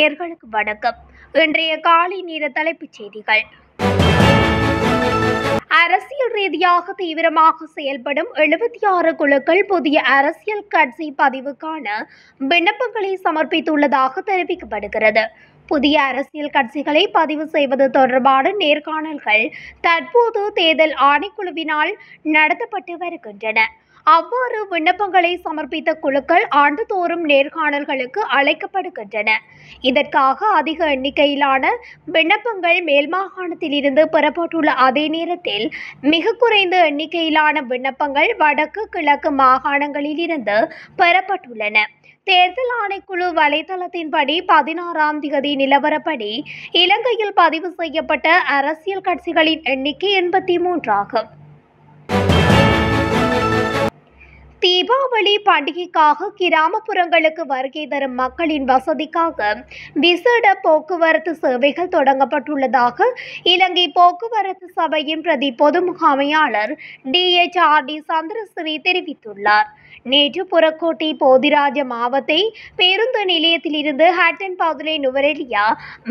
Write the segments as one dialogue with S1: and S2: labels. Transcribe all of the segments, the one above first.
S1: நேயர்களுக்கு வணக்கம். இன்றைய காலை நேர தலைப்புச் செய்திகள். அரசியல் ரீதியாக தீவிரமாக செயல்படும் 76 குழுக்கள் புதிய அரசியல் கட்சி பதிவுக்கான விண்ணப்பங்களை சமர்ப்பித்துள்ளதாக தெரிவிக்கப்படுகிறது. புதிய அரசியல் கட்சிகளை பதிவு செய்வது தொடர்பான நேர்காணல்கள் தற்போது தேர்தல் ஆணைக்குழுவினால் நடத்தப்பட்டு வருகின்றன. அவ்வாறு விண்ணப்பங்களை சமர்ப்பித்த குழுக்கள் ஆண்டுதோறும் நேர்காணல்களுக்கு அழைக்கப்படுகின்றன. இதற்காக அதிக எண்ணிக்கையிலான விண்ணப்பங்கள் மேல் மாகாணத்தில் இருந்து பெறப்பட்டுள்ள அதே நேரத்தில் மிக குறைந்த எண்ணிக்கையிலான விண்ணப்பங்கள் வடக்கு கிழக்கு மாகாணங்களில் இருந்து பெறப்பட்டுள்ளன. தேர்தல் ஆணைக்குழு வலைதளத்தின்படி 16ஆம் தேதி நிலவரப்படி இலங்கையில் பதிவு செய்யப்பட்ட அரசியல் கட்சிகளின் எண்ணிக்கை 83 ஆகும். தீபாவளி பண்டிகைக்காக கிராமப்புறங்களுக்கு வருகை தரும் மக்களின் வசதிக்காக விசேட போக்குவரத்து சேவைகள் தொடங்கப்பட்டுள்ளதாக இலங்கை போக்குவரத்து சபையின் பிரதி பொது முகாமையாளர் DHRD சந்திரசிறி தெரிவித்துள்ளார். நேற்று புறக்கோட்டை போதிராஜ மாவத்தை பேருந்து நிலையத்திலிருந்து ஹட்டன் பவுதலை நுவரெலியா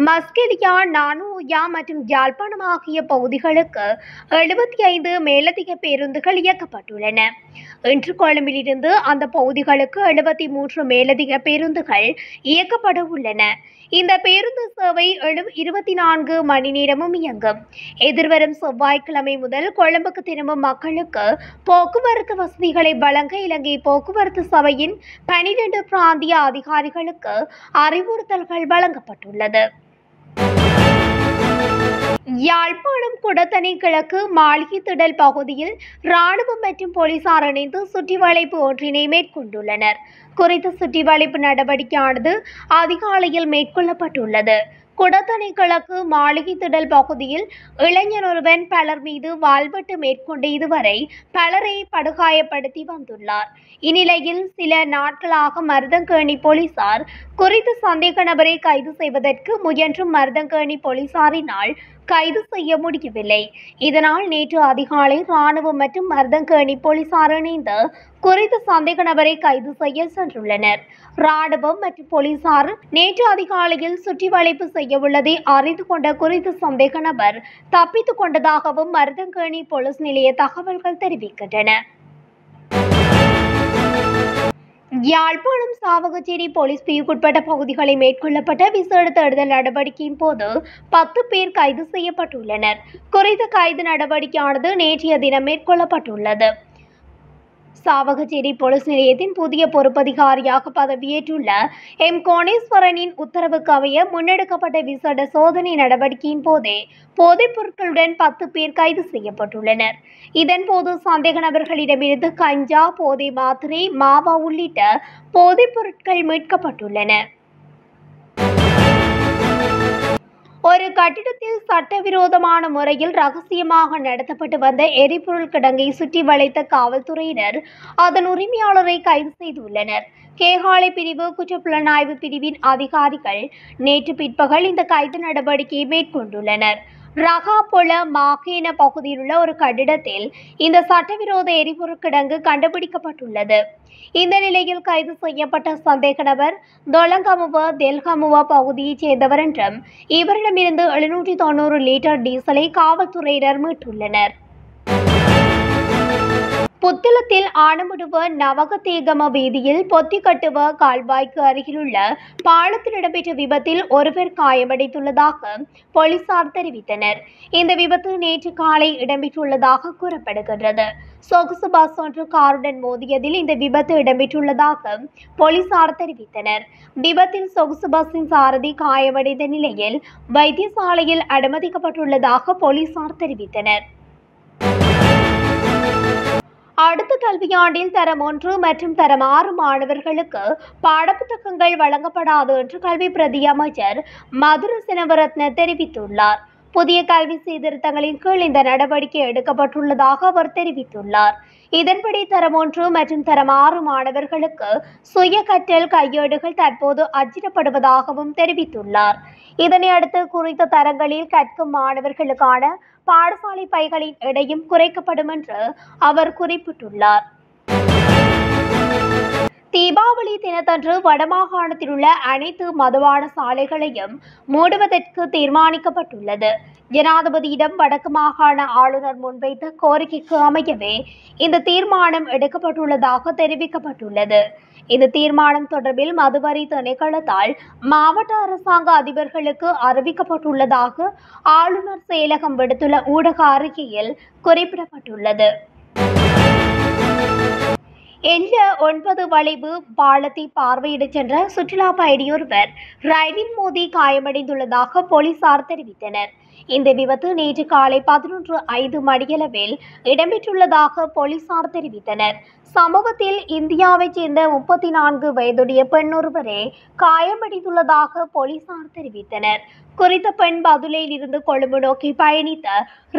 S1: மஸ்கெலியா நானுயா மற்றும் யாழ்ப்பாணம் ஆகிய பகுதிகளுக்கு 75 மேலதிக பேருந்துகள் இயக்கப்பட்டுள்ளன. இன்று கொழும்பிலிருந்து அந்த பகுதிகளுக்கு 73 மேலதிக பேருந்துகள் இயக்கப்பட உள்ளன. இந்த பேருந்து சேவை 24 மணி நேரமும் இயங்கும். எதிர்வரும் செவ்வாய்க்கிழமை முதல் கொழும்புக்கு திரும்பும் மக்களுக்கு போக்குவரத்து வசதிகளை வழங்க இலங்கை போக்குவரத்து சபையின் 12 பிராந்திய அதிகாரிகளுக்கு அறிவுறுத்தல்கள் வழங்கப்பட்டுள்ளது. யாழ்ப்பாணம் குடத்தனை கிழக்கு மாளிகை திடல் பகுதியில் இராணுவம் மற்றும் போலீசார் இணைந்து சுற்றிவளைப்பு ஒன்றினை மேற்கொண்டுள்ளனர். குறித்த சுற்றிவளைப்பு நடவடிக்கையானது அதிகாலையில் மேற்கொள்ளப்பட்டுள்ளது. குடத்தனை கிழக்கு மாளிகை திடல் பகுதியில் இளைஞர் ஒருவன் பலர் மீது வாள்வெட்டு மேற்கொண்டு இதுவரை பலரை படுகாயப்படுத்தி வந்துள்ளார். இந்நிலையில் சில நாட்களாக மருதங்கேணி போலீசார் குறித்த சந்தேக நபரை கைது செய்வதற்கு முயன்றும் மருதங்கேணி போலீசாரினால் கைது செய்ய முடியவில்லை. இதனால் நேற்று அதிகாலை இராணுவம் மற்றும் மருதங்கேணி போலீசார் இணைந்து குறித்த சந்தேக நபரை கைது செய்ய சென்றுள்ளனர். இராணுவம் மற்றும் போலீசார் நேற்று அதிகாலையில் சுற்றிவளைப்பு செய்ய உள்ளதை அறிந்து கொண்ட குறித்த சந்தேக நபர் தப்பித்துக் கொண்டதாகவும் மருதங்கேணி போலீஸ் நிலைய தகவல்கள் தெரிவிக்கின்றன. யாழ்ப்பாணம் சாவகச்சேரி போலீஸ் பிரிவுக்குட்பட்ட பகுதிகளில் மேற்கொள்ளப்பட்ட விசேட தேடுதல் நடவடிக்கையின் போது 10 பேர் கைது செய்யப்பட்டுள்ளனர். குறித்த கைது நடவடிக்கையானது நேற்றைய தினம் மேற்கொள்ளப்பட்டுள்ளது. சாவகச்சேரி போலீஸ் நிலையத்தின் புதிய பொறுப்பதிகாரியாக பதவியேற்றுள்ள கோணேஸ்வரனின் உத்தரவுக்கு அமைய முன்னெடுக்கப்பட்ட விசேட சோதனை நடவடிக்கையின் போதே போதைப் பொருட்களுடன் 10 பேர் கைது செய்யப்பட்டுள்ளனர். இதன்போது சந்தேக நபர்களிடமிருந்து கஞ்சா, போதை மாத்திரை, மாவா உள்ளிட்ட போதைப் பொருட்கள் மீட்கப்பட்டுள்ளன. ஒரு கட்டிடத்தில் சட்டவிரோதமான முறையில் ரகசியமாக நடத்தப்பட்டு வந்த எரிபொருள் கிடங்கை சுற்றி வளைத்த காவல்துறையினர் அதன் உரிமையாளரை கைது செய்துள்ளனர். கேகாலை பிரிவு குற்றப்புலனாய்வு பிரிவின் அதிகாரிகள் நேற்று பிற்பகல் இந்த கைது நடவடிக்கையை மேற்கொண்டுள்ளனர். ரகாபொல மாகேன பகுதியில் உள்ள ஒரு கட்டிடத்தில் இந்த சட்டவிரோத எரிபொருள் கிடங்கு கண்டுபிடிக்கப்பட்டுள்ளது. இந்த நிலையில் கைது செய்யப்பட்ட சந்தேக நபர் தொலங்கமுவ தெல்கமுவ பகுதியைச் சேர்ந்தவர் என்றும் இவரிடமிருந்து 790 லிட்டர் டீசலை காவல்துறையினர் மீட்டுள்ளனர். புத்தளத்தில் ஆனமுடுவ நவகதேகம வீதியில் பொத்திக்கட்டுவ கால்வாய்க்கு அருகிலுள்ள பாலத்தில் இடம்பெற்ற விபத்தில் ஒருவர் காயமடைந்துள்ளதாக போலீசார் தெரிவித்தனர். இந்த விபத்து நேற்று காலை இடம்பெற்றுள்ளதாக கூறப்படுகின்றது. சொகுசு பஸ் ஒன்று காருடன் மோதியதில் இந்த விபத்து இடம்பெற்றுள்ளதாக போலீசார் தெரிவித்தனர். விபத்தில் சொகுசு பஸ்ஸின் சாரதி காயமடைந்த நிலையில் வைத்தியசாலையில் அனுமதிக்கப்பட்டுள்ளதாக போலீசார் தெரிவித்தனர். அடுத்த கல்வியாண்டில் தரம் 1 மற்றும் தரம் 6 மாணவர்களுக்கு பாடப்புத்தகங்கள் வழங்கப்படாது என்று கல்வி பிரதி அமைச்சர் மதுர சினவரத்ன தெரிவித்துள்ளார். புதிய கல்வி சீர்திருத்தங்களின் கீழ் இந்த நடவடிக்கை எடுக்கப்பட்டுள்ளதாக அவர் தெரிவித்துள்ளார். இதன்படி தரம் 1 மற்றும் தரம் 6 மாணவர்களுக்கு சுய கற்றல் கையேடுகள் தற்போது அச்சிடப்படுவதாகவும் தெரிவித்துள்ளார். இதனையடுத்து குறித்த தரங்களில் கற்கும் மாணவர்களுக்கான பாடசாலை பைகளின் எடையும் குறைக்கப்படும் என்று அவர் குறிப்பிட்டுள்ளார். தீபாவளி தினத்தன்று வடமாகாணத்தில் உள்ள அனைத்து மதுபான சாலைகளையும் மூடுவதற்கு தீர்மானிக்கப்பட்டுள்ளது. ஜனாதிபதியிடம் வடக்கு மாகாண ஆளுநர் முன்வைத்த கோரிக்கைக்கு அமையவே இந்த தீர்மானம் எடுக்கப்பட்டுள்ளதாக தெரிவிக்கப்பட்டுள்ளது. இந்த தீர்மானம் தொடர்பில் மதுவரி திணைக்களத்தால் மாவட்ட அரசாங்க அதிபர்களுக்கு அறிவிக்கப்பட்டுள்ளதாக ஆளுநர் செயலகம் விடுத்துள்ள ஊடக அறிக்கையில் குறிப்பிடப்பட்டுள்ளது. எல்ல 9 வளைவு பாலத்தை பார்வையிடச் சென்ற சுற்றுலா பயணியொருவர் ரயிலில் மோதி காயமடைந்துள்ளதாக போலீசார் தெரிவித்தனர். இந்த விபத்து நேற்று காலை 11:05 மணியளவில் இடம்பெற்றுள்ளதாக போலீசார் தெரிவித்தனர். சம்பவத்தில் இந்தியாவைச் சேர்ந்த 34 வயதுடைய பெண் ஒருவரே காயமடைந்துள்ளதாக போலீசார் தெரிவித்தனர். குறித்த பெண் பதுளையில் இருந்து கொழும்பு நோக்கி பயணித்த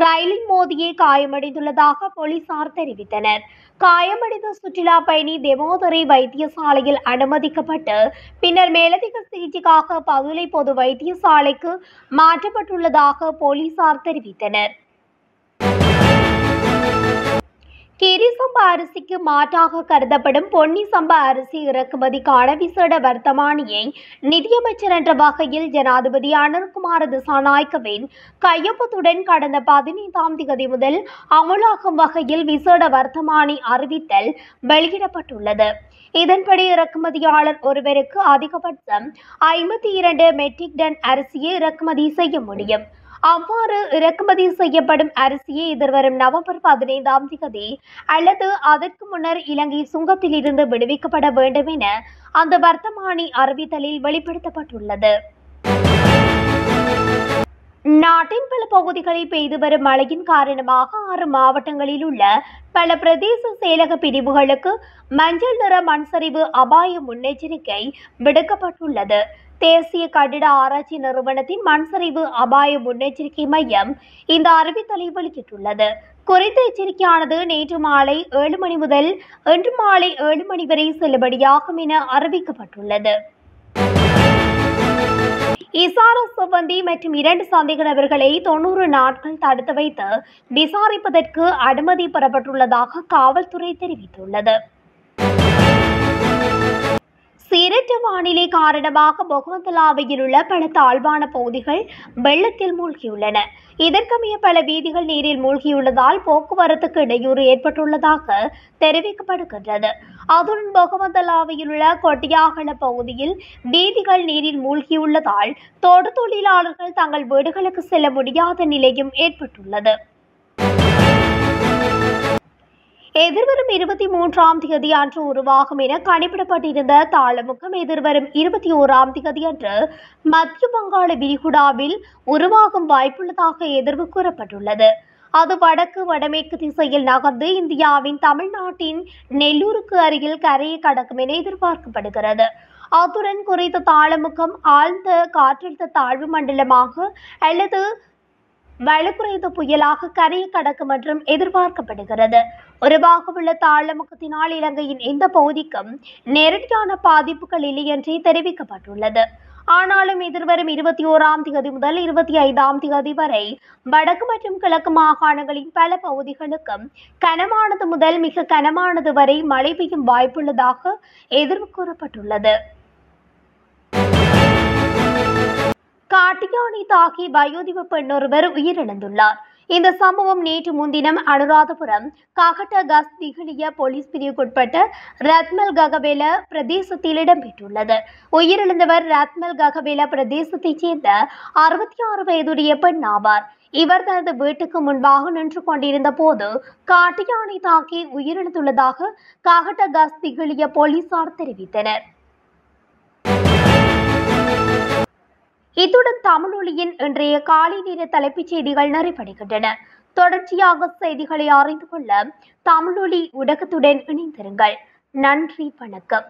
S1: ரயிலில் மோதியே காயமடைந்துள்ளதாக போலீசார் தெரிவித்தனர். காயமடைந்த சுற்றுலா பயணி தெமோதரை வைத்தியசாலையில் அனுமதிக்கப்பட்டு பின்னர் மேலதிக சிகிச்சைக்காக பதுளை பொது வைத்தியசாலைக்கு மாற்றப்பட்டுள்ளதாக போலீசார் தெரிவித்தனர். கிரி சம்பா அரிசிக்கு மாற்றாக கருதப்படும் பொன்னி சம்பா அரிசி இறக்குமதிக்கான விசேட வர்த்தமானியை நிதியமைச்சர் என்ற வகையில் ஜனாதிபதி அனுர்குமார திசாநாயக்கவின் கையொப்பத்துடன் கடந்த 15ஆம் தேதி முதல் அமுலாகும் வகையில் விசேட வர்த்தமானி அறிவித்தல் வெளியிடப்பட்டுள்ளது. இதன்படி இறக்குமதியாளர் ஒருவருக்கு அதிகபட்சம் 52 மெட்ரிக் டன் அரிசியை இறக்குமதி செய்ய முடியும். அவ்வாறு இறக்குமதி செய்யப்படும் அரிசியை எதிர்வரும் நவம்பர் 15ஆம் தேதி அல்லது அதற்கு முன்னர் இலங்கை சுங்கத்தில் இருந்து விடுவிக்கப்பட வேண்டும் என அந்த வர்த்தமானி அறிவித்தலில் வெளிப்படுத்தப்பட்டுள்ளது. நாட்டின் பல பகுதிகளில் பெய்து வரும் மழையின் காரணமாக 6 மாவட்டங்களில் உள்ள பல பிரதேச செயலக பிரிவுகளுக்கு மஞ்சள் நிற மண்சரிவு அபாய முன்னெச்சரிக்கை விடுக்கப்பட்டுள்ளது. தேசிய கட்டிட ஆராய்ச்சி நிறுவனத்தின் மண்சரிவு அபாய முன்னெச்சரிக்கை மையம் இந்த அறிவித்தலை வெளியிட்டுள்ளது. குறித்த எச்சரிக்கையானது நேற்று மாலை 7 மணி முதல் இன்று மாலை 7 மணி வரை செல்லுபடியாகும் என அறிவிக்கப்பட்டுள்ளது. இசார சிப்பந்தி மற்றும் 2 சந்தேக நபர்களை 90 நாட்கள் தடுத்து வைத்து விசாரிப்பதற்கு அனுமதி பெறப்பட்டுள்ளதாக காவல்துறை தெரிவித்துள்ளது. சீரற்ற வானிலை காரணமாக பொகவந்தலாவையில் உள்ள பல தாழ்வான பகுதிகள் வெள்ளத்தில் மூழ்கியுள்ளன. இதற்கமைய பல வீதிகள் நீரில் மூழ்கியுள்ளதால் போக்குவரத்துக்கு இடையூறு ஏற்பட்டுள்ளதாக தெரிவிக்கப்படுகின்றது. அதுடன் பொகவந்தலாவையில் உள்ள கொட்டியாகல பகுதியில் வீதிகள் நீரில் மூழ்கியுள்ளதால் தோட்ட தொழிலாளர்கள் தங்கள் வீடுகளுக்கு செல்ல முடியாத நிலையும் ஏற்பட்டுள்ளது. எதிர்வரும் 23ஆம் தேதி அன்று உருவாகும் என கணிப்பிடப்பட்டிருந்த தாளமுகம் எதிர்வரும் 21ஆம் தேதி அன்று மத்திய வங்காள விரிகுடாவில் உருவாகும் வாய்ப்புள்ளதாக எதிர்வு கூறப்பட்டுள்ளது. அது வடக்கு வடமேற்கு திசையில் நகர்ந்து இந்தியாவின் தமிழ்நாட்டின் நெல்லூருக்கு அருகில் கரையை கடக்கும் என எதிர்பார்க்கப்படுகிறது. அத்துடன் குறித்த தாளமுகம் ஆழ்ந்த காற்றழுத்த தாழ்வு மண்டலமாக அல்லது வலுக்குறைந்த புயலாக கரையை கடக்கும் என்றும் எதிர்பார்க்கப்படுகிறது. உருவாகவுள்ள தாளமுகத்தினால் இலங்கையின் எந்த பகுதிக்கும் நேரடியான பாதிப்புகள் இல்லை என்றே தெரிவிக்கப்பட்டுள்ளது. ஆனாலும் எதிர்வரும் 21ஆம் தேதி முதல் 25ஆம் தேதி வரை வடக்கு மற்றும் கிழக்கு மாகாணங்களின் பல பகுதிகளுக்கும் கனமானது முதல் மிக கனமானது வரை மழை பெய்யும் வாய்ப்புள்ளதாக எதிர்வு கூறப்பட்டுள்ளது. காட்டுயானை தாக்கி வயோதிப பெண்ணொருவர் உயிரிழந்துள்ளார். இந்த சம்பவம் நேற்று முன்தினம் அனுராதபுரம் காகட்டகஸ் திகழிய போலீஸ் பிரிவுக்குட்பட்ட ரத்மல் ககவேல பிரதேசத்தில் இடம்பெற்றுள்ளது. உயிரிழந்தவர் ரத்மல் ககவேல பிரதேசத்தைச் சேர்ந்த 66 வயதுடைய பெண் ஆவார். இவர் தனது வீட்டுக்கு முன்பாக நின்று கொண்டிருந்த போது காட்டுயானை தாக்கி உயிரிழந்துள்ளதாக காகட்டகஸ் திகழிய போலீசார் தெரிவித்தனர். இத்துடன் தமிழொலியின் இன்றைய காலை நேர தலைப்புச் செய்திகள் நிறைவடைகின்றன. தொடர்ச்சியாக செய்திகளை அறிந்து கொள்ள தமிழொலி ஊடகத்துடன் இணைந்திருங்கள். நன்றி, வணக்கம்.